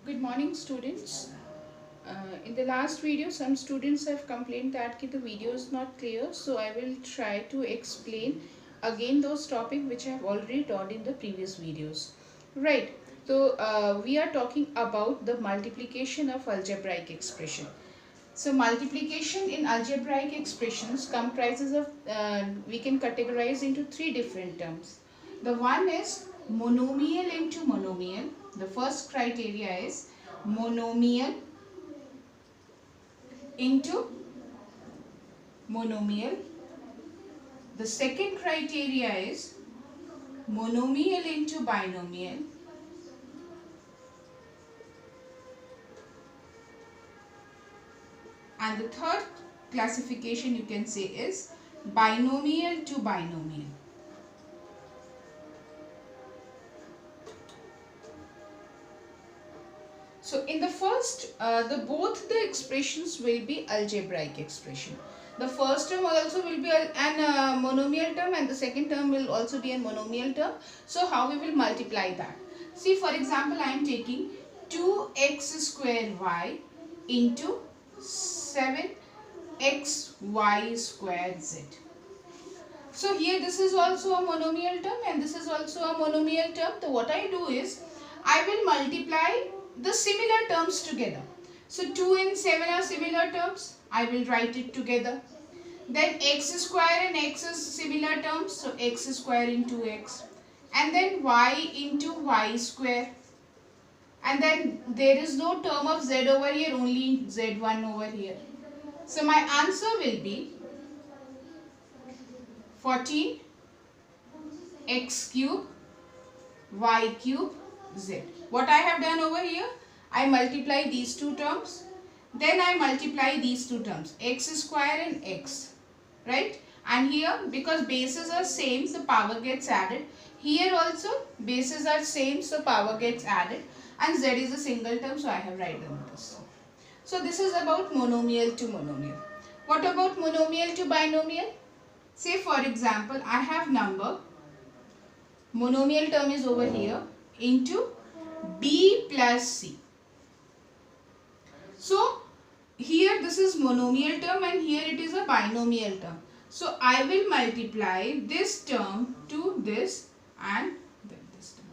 Good morning, students. In the last video, some students have complained that the video is not clear, so I will try to explain again those topics which I have already taught in the previous videos. Right. So we are talking about the multiplication of algebraic expression. So multiplication in algebraic expressions comprises of, we can categorize into three different terms. The one is monomial into monomial. The first criteria is monomial into monomial. The second criteria is monomial into binomial. And the third classification you can say is binomial to binomial. So in the first, both the expressions will be algebraic expression. The first term also will be an monomial term, and the second term will also be a monomial term. So how we will multiply that? See, for example, I am taking 2x square y into 7xy square z. So here this is also a monomial term and this is also a monomial term. So what I do is I will multiply the similar terms together. So 2 and 7 are similar terms. I will write it together. Then x square and x is similar terms. So x square into x. And then y into y square. And then there is no term of z over here, only z1 over here. So my answer will be 14 x cube y cube z. What I have done over here, I multiply these two terms, then I multiply these two terms, x square and x, right? And here, because bases are same, so power gets added. Here also bases are same, so power gets added, and z is a single term, so I have written this. So this is about monomial to monomial. What about monomial to binomial? Say for example, I have number, monomial term is over here, into b plus c. So here this is monomial term and here it is a binomial term. So I will multiply this term to this and then this term.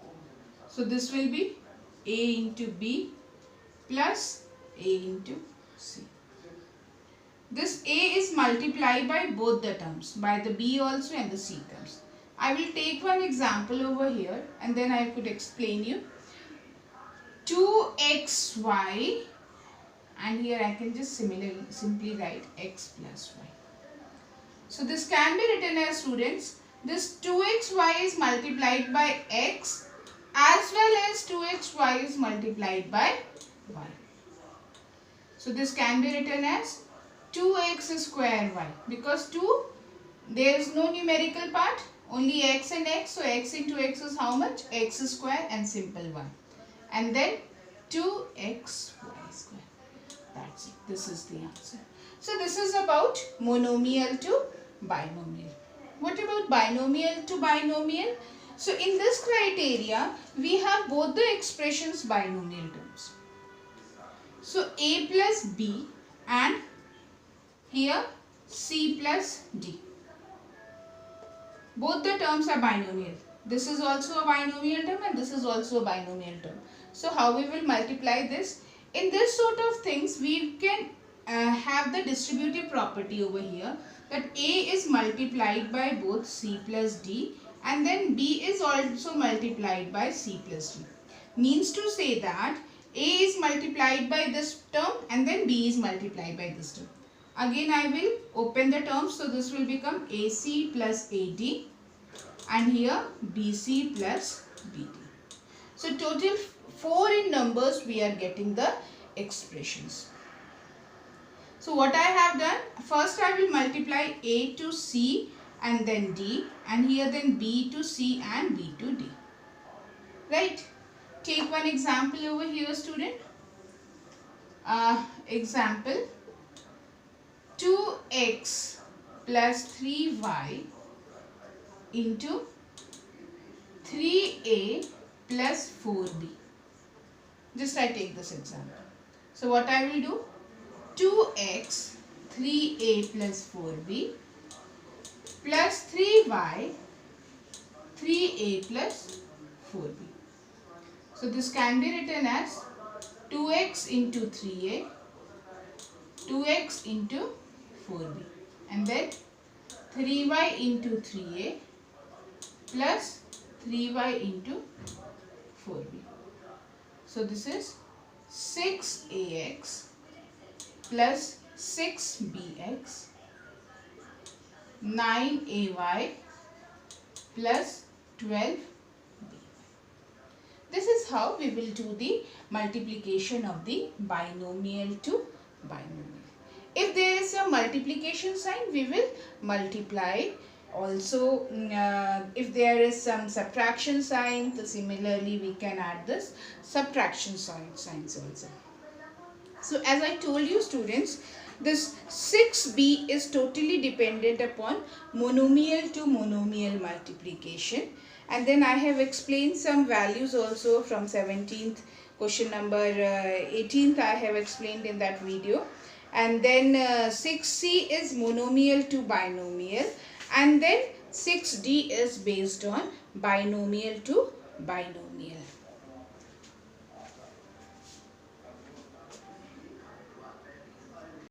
So this will be a into b plus a into c. This a is multiplied by both the terms, by the b also and the c terms. I will take one example over here and then I could explain you. 2xy, and here I can just simply write x plus y. So this can be written as, students, this 2xy is multiplied by x as well as 2xy is multiplied by y. So this can be written as 2x square y, because 2, there is no numerical part, only x and x, so x into x is how much? X square and simple 1. And then 2xy square. That's it. This is the answer. So this is about monomial to binomial. What about binomial to binomial? So in this criteria, we have both the expressions binomial terms. So a plus b and here c plus d. Both the terms are binomial. This is also a binomial term and this is also a binomial term. So how we will multiply this? In this sort of things, we can have the distributive property over here, that a is multiplied by both c plus d and then b is also multiplied by c plus d. Means to say that a is multiplied by this term and then b is multiplied by this term. Again I will open the terms, so this will become AC plus AD and here BC plus BD. So total 4 in numbers we are getting the expressions. So what I have done, first I will multiply A to C and then D, and here then B to C and B to D. Right? Take one example over here, student. Example 2x plus 3y into 3a plus 4b. Just I take this example. So what I will do? 2x 3a plus 4b plus 3y 3a plus 4b. So this can be written as 2x into 3a, 2x into 4b, and then 3y into 3a plus 3y into 4b. So this is 6ax plus 6bx 9ay plus 12b. This is how we will do the multiplication of the binomial to binomial. If there is a multiplication sign, we will multiply. Also, if there is some subtraction sign, so similarly we can add this subtraction signs also. So as I told you students, this 6b is totally dependent upon monomial to monomial multiplication. And then I have explained some values also from 17th question number 18th I have explained in that video. And then 6c is monomial to binomial, and then 6d is based on binomial to binomial.